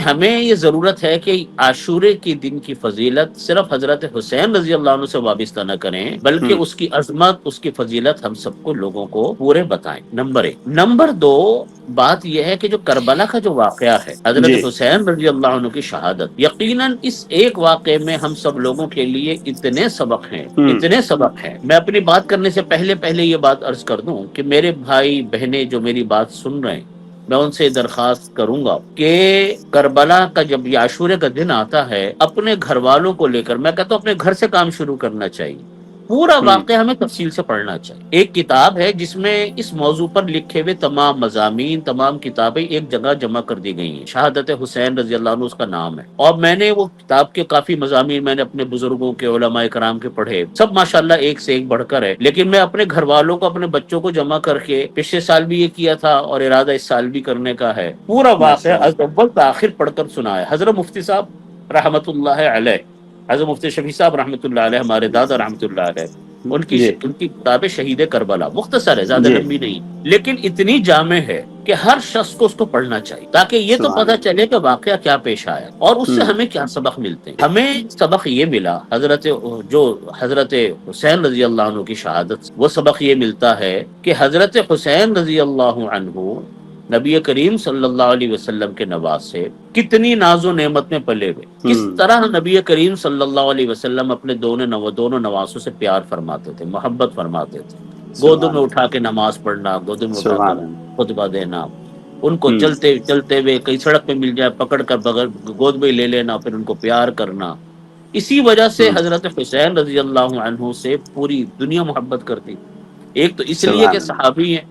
ہمیں یہ ضرورت ہے کہ عاشورے کے دن کی فضیلت صرف حضرت حسین رضی اللہ عنہ سے وابستہ نہ کریں، بلکہ اس کی عظمت، اس کی فضیلت ہم سب کو لوگوں کو پورے بتائیں، نمبر 1۔ نمبر 2، بات یہ ہے کہ جو کربلا کا جو واقعہ ہے، حضرت جی حسین رضی اللہ عنہ کی شہادت، یقیناً اس ایک واقعے میں ہم سب لوگوں کے لیے اتنے سبق ہیں، اتنے سبق ہیں۔ میں اپنی بات کرنے سے پہلے یہ بات عرض کر دوں کہ میرے بھائی بہنیں جو میری بات سن رہے ہیں، میں ان سے درخواست کروں گا کہ کربلا کا جب یہ عاشورے کا دن آتا ہے، اپنے گھر والوں کو لے کر، میں کہتا ہوں اپنے گھر سے کام شروع کرنا چاہیے، پورا واقعہ ہمیں تفصیل سے پڑھنا چاہیے۔ ایک کتاب ہے جس میں اس موضوع پر لکھے ہوئے تمام مضامین، تمام کتابیں ایک جگہ جمع کر دی گئی ہیں، شہادت حسین رضی اللہ عنہ اس کا نام ہے، اور میں نے وہ کتاب کے کافی مضامین میں نے اپنے بزرگوں کے، علماء کرام کے پڑھے، سب ماشاءاللہ ایک سے ایک بڑھ کر ہے، لیکن میں اپنے گھر والوں کو، اپنے بچوں کو جمع کر کے پچھلے سال بھی یہ کیا تھا اور ارادہ اس سال بھی کرنے کا ہے، پورا ماشاء واقعہ از اللہ اول تاخیر پڑھ کر سنا ہے۔ حضرت مفتی صاحب رحمت اللہ علیہ، حضرت مفتی شفیع صاحب رحمۃ اللہ علیہ، ہمارے دادا رحمۃ اللہ علیہ، ان کی جی کتاب شہید کربلا مختصر ہے، زیادہ جی لمبی نہیں، لیکن اتنی جامع ہے کہ ہر شخص کو اس کو پڑھنا چاہیے، تاکہ یہ تو سبحان پتہ اللہ چلے کہ واقعہ کیا پیش آیا اور اس سے ہمیں کیا سبق ملتے ہیں۔ ہمیں سبق یہ ملا حضرت حسین رضی اللہ عنہ کی شہادت سے، وہ سبق یہ ملتا ہے کہ حضرت حسین رضی اللہ عنہ نبی کریم صلی اللہ علیہ وسلم کے نواسے، کتنی ناز و نعمت میں پلے ہوئے، کس طرح نبی کریم صلی اللہ علیہ وسلم اپنے دونوں نواسوں سے پیار فرماتے تھے، محبت فرماتے تھے، گودوں سبحان میں اللہ اٹھا کے نماز پڑھنا، گودوں میں اٹھا کر سبحان اللہ خطبہ دینا، ان کو چلتے ہوئے کہیں سڑک پہ مل جائے پکڑ کر بغیر گود میں لے لینا، پھر ان کو پیار کرنا۔ اسی وجہ سے حضرت حسین رضی اللہ عنہ سے پوری دنیا محبت کرتی، ایک تو اس لیے کہ سبحان اللہ صحابی ہیں،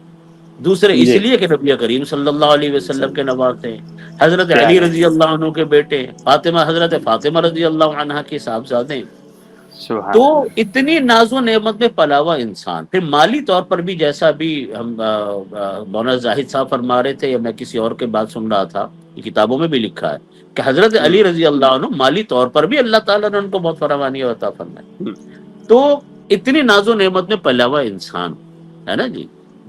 دوسرے اس جی لیے کہ نبی کریم صلی اللہ علیہ وسلم کے نواسے ہیں، حضرت علی پیارے رضی اللہ عنہ کے بیٹے، حضرت فاطمہ رضی اللہ عنہا کے صاحبزادے ہیں۔ تو سبحان اللہ اتنی ناز و نعمت میں پلا ہوا انسان، پھر مالی طور پر بھی، جیسا بھی ہم مولانا زاہد صاحب فرما رہے تھے یا میں کسی اور کے بات سن رہا تھا، یہ کتابوں میں بھی لکھا ہے کہ حضرت علی رضی اللہ عنہ مالی طور پر بھی اللہ تعالیٰ نے ان کو بہت فراوانی عطا فرمائی۔ تو اتنی ناز و نعمت میں پلا ہوا انسان ہے نا جی،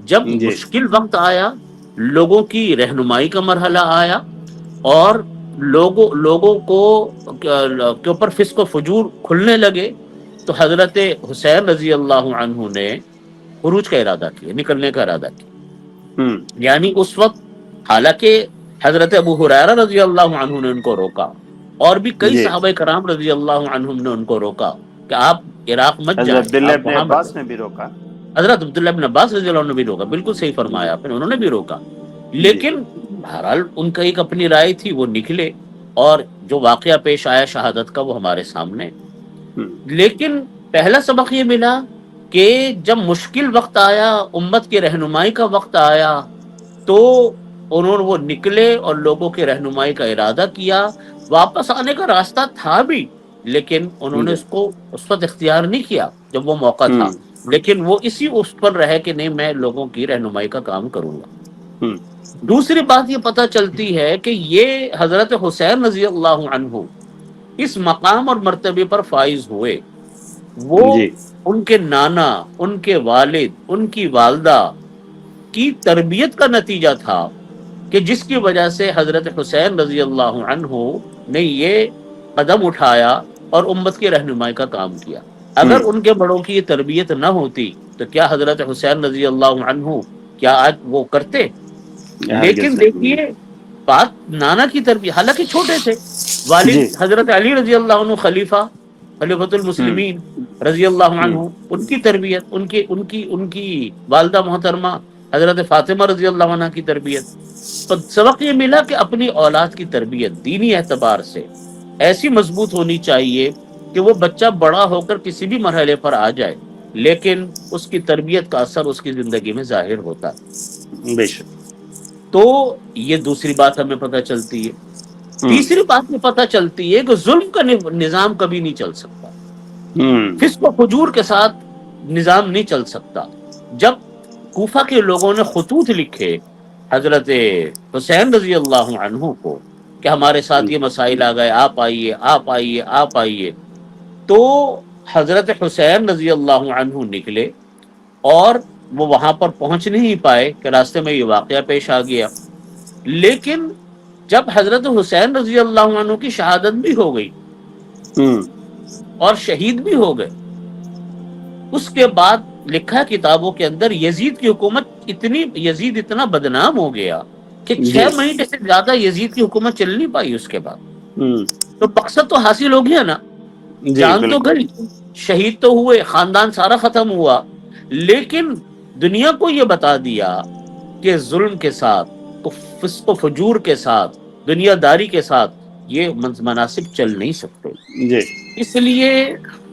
جب جی مشکل وقت آیا، لوگوں کی رہنمائی کا مرحلہ آیا، اور لوگوں کو کے اوپر فسق و فجور کھلنے لگے، تو حضرت حسین رضی اللہ عنہ نے خروج کا ارادہ کیا، نکلنے کا ارادہ کیا۔ یعنی اس وقت حالانکہ حضرت ابو ہریرہ رضی اللہ عنہ نے ان کو روکا، اور بھی کئی جی صحابہ کرام رضی اللہ عنہم نے ان کو روکا کہ آپ عراق مت حضرت جائیں، عبداللہ آپ ابن وہاں مت عباس نے جائیں۔ بھی روکا حضرت عبداللہ بن عباس رضی اللہ عنہ نے بھی روکا، بالکل صحیح فرمایا آپ نے، انہوں نے بھی روکا، جی لیکن بہرحال ان کا ایک اپنی رائے تھی، وہ نکلے، اور جو واقعہ پیش آیا شہادت کا وہ ہمارے سامنے۔ لیکن پہلا سبق یہ ملا کہ جب مشکل وقت آیا، امت کی رہنمائی کا وقت آیا، تو وہ نکلے اور لوگوں کی رہنمائی کا ارادہ کیا، واپس آنے کا راستہ تھا بھی، لیکن انہوں نے جی اس کو اس وقت اختیار نہیں کیا جب وہ موقع تھا، لیکن وہ اس پر رہے کہ نہیں، میں لوگوں کی رہنمائی کا کام کروں گا۔ دوسری بات یہ پتہ چلتی ہے کہ یہ حضرت حسین رضی اللہ عنہ اس مقام اور مرتبے پر فائز ہوئے، وہ جی ان کے نانا، ان کے والد، ان کی والدہ کی تربیت کا نتیجہ تھا، کہ جس کی وجہ سے حضرت حسین رضی اللہ عنہ نے یہ قدم اٹھایا اور امت کی رہنمائی کا کام کیا۔ اگر ان کے بڑوں کی یہ تربیت نہ ہوتی تو کیا حضرت حسین رضی اللہ عنہ کیا آج وہ کرتے؟ ہرگز لیکن نہیں دیکھیے بات نانا کی تربیت، حالانکہ چھوٹے تھے، جی والد حضرت علی رضی اللہ عنہ خلیفۃ المسلمین رضی اللہ عنہ، ان کی تربیت، ان کی والدہ محترمہ حضرت فاطمہ رضی اللہ عنہ کی تربیت، تو سبق یہ ملا کہ اپنی اولاد کی تربیت دینی اعتبار سے ایسی مضبوط ہونی چاہیے کہ وہ بچہ بڑا ہو کر کسی بھی مرحلے پر آ جائے، لیکن اس کی تربیت کا اثر اس کی زندگی میں ظاہر ہوتا ہے۔ بے شک تو یہ دوسری بات ہمیں پتہ چلتی ہے۔ تیسری بات میں پتہ چلتی ہے کہ ظلم کا نظام کبھی نہیں چل سکتا، فسق و فجور کے ساتھ نظام نہیں چل سکتا۔ جب کوفہ کے لوگوں نے خطوط لکھے حضرت حسین رضی اللہ عنہ کو کہ ہمارے ساتھ یہ مسائل آ گئے، آپ آئیے، آپ آئیے، آپ آئیے، تو حضرت حسین رضی اللہ عنہ نکلے، اور وہ وہاں پر پہنچ نہیں پائے کہ راستے میں یہ واقعہ پیش آ گیا، لیکن جب حضرت حسین رضی اللہ عنہ کی شہادت بھی ہو گئی اور شہید بھی ہو گئے، اس کے بعد لکھا ہے کتابوں کے اندر یزید کی حکومت یزید اتنا بدنام ہو گیا کہ 6 مہینے سے زیادہ یزید کی حکومت چل نہیں پائی اس کے بعد۔ تو مقصد تو حاصل ہو گیا نا، جان تو گئی، شہید تو ہوئے، خاندان سارا ختم ہوا، لیکن دنیا کو یہ بتا دیا کہ ظلم کے ساتھ، فسق و فجور کے ساتھ، دنیا داری کے ساتھ یہ مناسب چل نہیں سکتے۔ اس لیے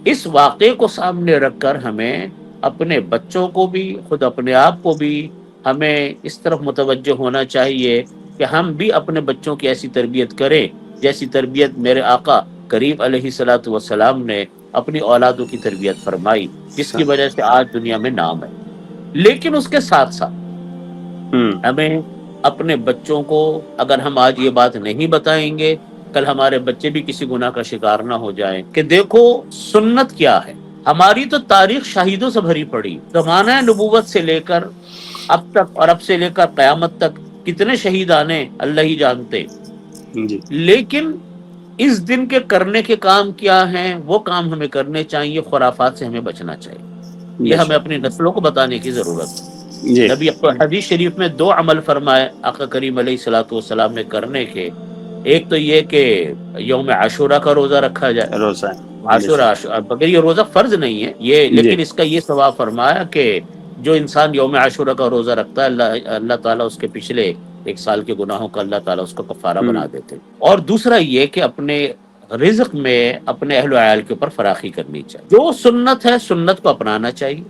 اس واقعے کو سامنے رکھ کر ہمیں اپنے بچوں کو بھی، خود اپنے آپ کو بھی ہمیں اس طرف متوجہ ہونا چاہیے کہ ہم بھی اپنے بچوں کی ایسی تربیت کریں جیسی تربیت میرے آقا کریم علیہ الصلوۃ والسلام نے اپنی اولادوں کی تربیت فرمائی، جس کی وجہ سے آج دنیا میں نام ہے۔ لیکن اس کے ساتھ ساتھ ہمیں اپنے بچوں کو، اگر ہم آج یہ بات نہیں بتائیں گے، کل ہمارے بچے بھی کسی گناہ کا شکار نہ ہو جائیں کہ دیکھو سنت کیا ہے۔ ہماری تو تاریخ شہیدوں سے بھری پڑی، زمانہ نبوت سے لے کر اب تک، اور اب سے لے کر قیامت تک کتنے شہید آنے اللہ ہی جانتے، لیکن اس دن کے کرنے کے کام کیا ہیں، وہ کام ہمیں کرنے چاہیے، خرافات سے ہمیں بچنا چاہیے۔ یہ ہمیں اپنی نسلوں کو بتانے کی ضرورت ہے۔ نبی حدیث شریف میں 2 عمل فرمائے آقا کریم علیہ الصلوۃ والسلام نے کرنے کے، ایک تو یہ کہ یوم عاشورہ کا روزہ رکھا جائے، عاشورہ مگر یہ روزہ فرض نہیں ہے یہ، لیکن اس کا یہ ثواب فرمایا کہ جو انسان یوم عاشورہ کا روزہ رکھتا ہے اللہ تعالیٰ اس کے پچھلے 1 سال کے گناہوں کا اللہ تعالیٰ اس کو کفارہ بنا دیتے۔ اور دوسرا یہ کہ اپنے رزق میں اپنے اہل و عیال کے اوپر فراخی کرنی چاہیے، جو سنت ہے سنت کو اپنانا چاہیے،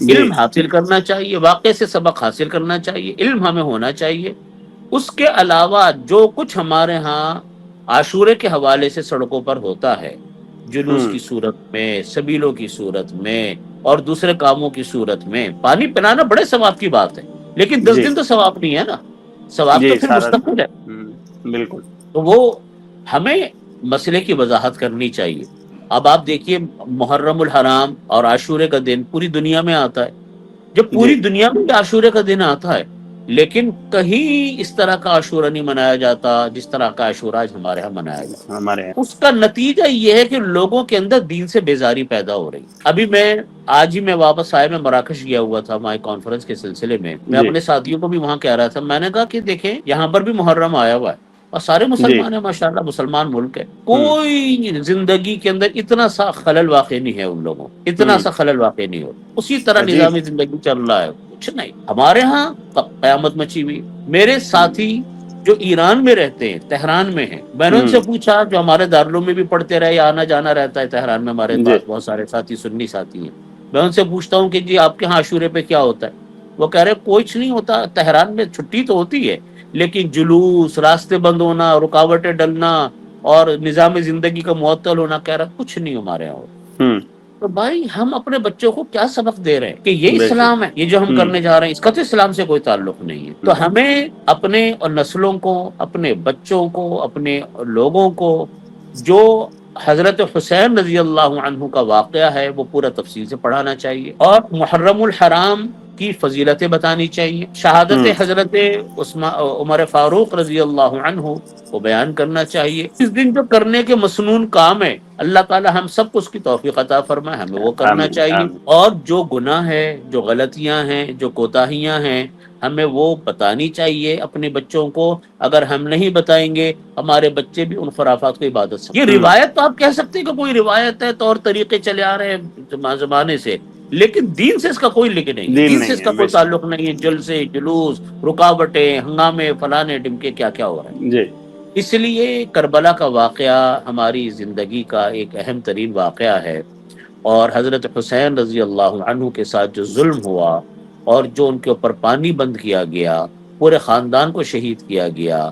علم حاصل کرنا چاہیے، واقعے سے سبق حاصل کرنا چاہیے، علم ہمیں ہونا چاہیے۔ اس کے علاوہ جو کچھ ہمارے ہاں عاشورے کے حوالے سے سڑکوں پر ہوتا ہے، جلوس کی صورت میں، سبیلوں کی صورت میں، اور دوسرے کاموں کی صورت میں، پانی پلانا بڑے ثواب کی بات ہے، لیکن 10 دن تو ثواب نہیں ہے نا، ثواب تو پھر مستقبل ہے۔ بالکل، تو وہ ہمیں مسئلے کی وضاحت کرنی چاہیے۔ اب آپ دیکھیے محرم الحرام اور عاشورے کا دن پوری دنیا میں آتا ہے، جب پوری دنیا میں عاشورے کا دن آتا ہے، لیکن کہیں اس طرح کا عاشورہ نہیں منایا جاتا جس طرح کا عاشورہ آج ہمارے ہاں منایا جاتا ہے۔ اس کا نتیجہ یہ ہے کہ لوگوں کے اندر دین سے بیزاری پیدا ہو رہی۔ ابھی آج ہی میں واپس آیا، میں مراکش گیا ہوا تھا وہاں کانفرنس کے سلسلے میں، میں اپنے ساتھیوں کو بھی وہاں کہہ رہا تھا، میں نے کہا کہ دیکھیں یہاں پر بھی محرم آیا ہوا ہے اور سارے مسلمان ہیں، ماشاءاللہ مسلمان ملک ہے، کوئی زندگی کے اندر اتنا سا خلل واقع نہیں ہے ان لوگوں، اتنا سا خلل واقع نہیں ہو، اسی طرح نظامی زندگی چل رہا ہے، کچھ نہیں۔ ہمارے ہاں قیامت مچی ہوئی۔ میرے ساتھی جو ایران میں رہتے ہیں، تہران میں ہیں، میں نے ان سے پوچھا، جو ہمارے دارالعلوم میں بھی پڑھتے رہے، آنا جانا رہتا ہے تہران میں، ہمارے پاس بہت سارے ساتھی سنی ساتھی ہیں، میں ان سے پوچھتا ہوں کہ جی آپ کے ہاں عاشورے پہ کیا ہوتا ہے؟ وہ کہہ رہے کچھ نہیں ہوتا، تہران میں چھٹی تو ہوتی ہے لیکن جلوس، راستے بند ہونا، رکاوٹیں ڈلنا اور نظام زندگی کا معطل ہونا، کہہ رہا کچھ نہیں ہمارے یہاں۔ تو بھائی ہم اپنے بچوں کو کیا سبق دے رہے ہیں کہ یہ اسلام ہے، یہ جو ہم کرنے جا رہے ہیں اس کا تو اسلام سے کوئی تعلق نہیں ہے۔ تو ہمیں اپنے نسلوں کو، اپنے بچوں کو، اپنے لوگوں کو جو حضرت حسین رضی اللہ عنہ کا واقعہ ہے وہ پورا تفصیل سے پڑھانا چاہیے، اور محرم الحرام کی فضیلتیں بتانی چاہیے، شہادت حضرت عمر فاروق رضی اللہ عنہ کو بیان کرنا چاہیے۔ اس دن جو کرنے کے مسنون کام ہے، اللہ تعالی ہم سب کو اس کی توفیق عطا فرمائے، ہمیں وہ کرنا چاہیے، اور جو گناہ ہے، جو غلطیاں ہیں، جو کوتاہیاں ہیں، ہمیں وہ بتانی چاہیے اپنے بچوں کو۔ اگر ہم نہیں بتائیں گے ہمارے بچے بھی ان خرافات کو عبادت سمجھیں۔ یہ روایت تو آپ کہہ سکتے ہیں کہ کوئی روایت ہے، طور طریقے چلے آ رہے ہیں زمانے سے، لیکن دین سے اس کا کوئی لنک نہیں، دین سے اس کا کوئی تعلق نہیں ہے۔ جلسے، جلوس، رکاوٹیں، ہنگامے، فلانے ڈمکے، کیا کیا ہو رہا ہے۔ اس لیے کربلا کا واقعہ ہماری زندگی کا ایک اہم ترین واقعہ ہے، اور حضرت حسین رضی اللہ عنہ کے ساتھ جو ظلم ہوا اور جو ان کے اوپر پانی بند کیا گیا، پورے خاندان کو شہید کیا گیا،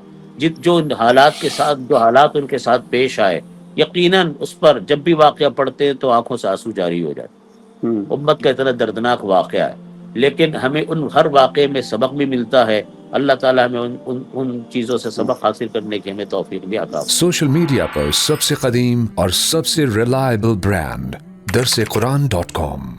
جو حالات کے ساتھ، جو حالات ان کے ساتھ پیش آئے، یقیناً اس پر جب بھی واقعہ پڑھتے ہیں تو آنکھوں سے آنسو جاری ہو جاتے۔ امت کا اتنا دردناک واقعہ ہے، لیکن ہمیں ان ہر واقعے میں سبق بھی ملتا ہے۔ اللہ تعالیٰ ہمیں ان چیزوں سے سبق حاصل کرنے کی ہمیں توفیق بھی عطا فرمائے۔ سوشل میڈیا پر سب سے قدیم اور سب سے ریلائبل برانڈ درسقرآن.com